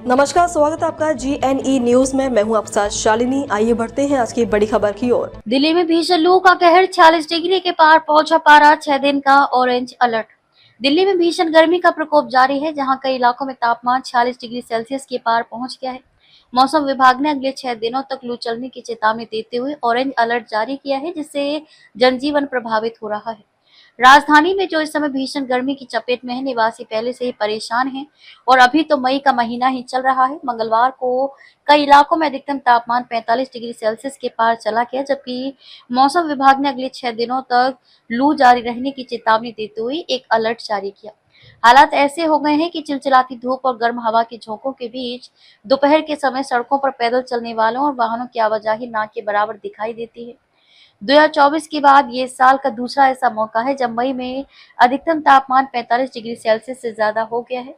नमस्कार, स्वागत है आपका GNE न्यूज में। मैं हूं आपके साथ शालिनी। आइए बढ़ते हैं आज की बड़ी खबर की ओर। दिल्ली में भीषण लू का कहर, 46 डिग्री के पार पहुंचा पारा, 6 दिन का ऑरेंज अलर्ट। दिल्ली में भीषण गर्मी का प्रकोप जारी है, जहां कई इलाकों में तापमान 46 डिग्री सेल्सियस के पार पहुंच गया है। मौसम विभाग ने अगले 6 दिनों तक लू चलने की चेतावनी देते हुए ऑरेंज अलर्ट जारी किया है, जिससे जनजीवन प्रभावित हो रहा है। राजधानी में जो इस समय भीषण गर्मी की चपेट में है, निवासी पहले से ही परेशान हैं और अभी तो मई का महीना ही चल रहा है। मंगलवार को कई इलाकों में अधिकतम तापमान 45 डिग्री सेल्सियस के पार चला गया, जबकि मौसम विभाग ने अगले 6 दिनों तक लू जारी रहने की चेतावनी देते हुए एक अलर्ट जारी किया। हालात ऐसे हो गए हैं कि चिलचिलाती धूप और गर्म हवा के झोंकों के बीच दोपहर के समय सड़कों पर पैदल चलने वालों और वाहनों की आवाजाही ना के बराबर दिखाई देती है। 2024 के बाद ये साल का दूसरा ऐसा मौका है जब मई में अधिकतम तापमान 45 डिग्री सेल्सियस से ज्यादा हो गया है।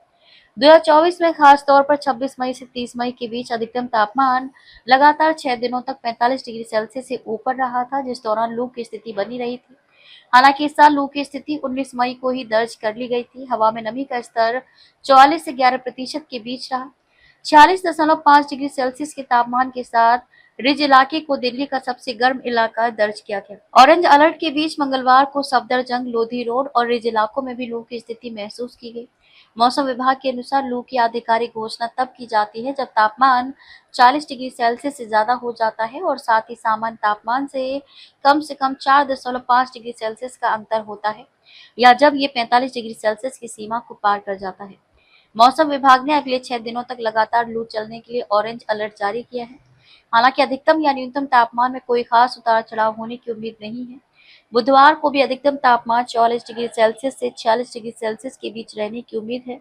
2024 में खास तौर पर 26 मई से 30 मई के बीच अधिकतम तापमान लगातार 6 दिनों तक 45 डिग्री सेल्सियस से ऊपर रहा था, जिस दौरान लू की स्थिति बनी रही थी। हालांकि इस साल लू की स्थिति 19 मई को ही दर्ज कर ली गई थी। हवा में नमी का स्तर 44 से 11% के बीच रहा। 46.5 डिग्री सेल्सियस के तापमान के साथ रिज इलाके को दिल्ली का सबसे गर्म इलाका दर्ज किया गया। ऑरेंज अलर्ट के बीच मंगलवार को सफदरजंग, लोधी रोड और रिज इलाकों में भी लू की स्थिति महसूस की गई। मौसम विभाग के अनुसार लू की आधिकारिक घोषणा तब की जाती है जब तापमान 40 डिग्री सेल्सियस से ज्यादा हो जाता है और साथ ही सामान्य तापमान से कम 4.5 डिग्री सेल्सियस का अंतर होता है, या जब ये 45 डिग्री सेल्सियस की सीमा को पार कर जाता है। मौसम विभाग ने अगले 6 दिनों तक लगातार लू चलने के लिए ऑरेंज अलर्ट जारी किया है। हालांकि अधिकतम या न्यूनतम तापमान में कोई खास उतार चढ़ाव होने की उम्मीद नहीं है। बुधवार को भी अधिकतम तापमान 44 डिग्री सेल्सियस से 46 डिग्री सेल्सियस के बीच रहने की उम्मीद है,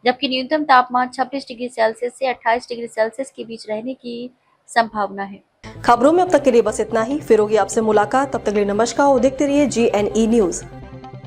जबकि न्यूनतम तापमान 26 डिग्री सेल्सियस से 28 डिग्री सेल्सियस के बीच रहने की संभावना है। खबरों में अब तक के लिए बस इतना ही। फिर होगी आपसे मुलाकात, तब तक के लिए नमस्कार और देखते रहिए GNE न्यूज।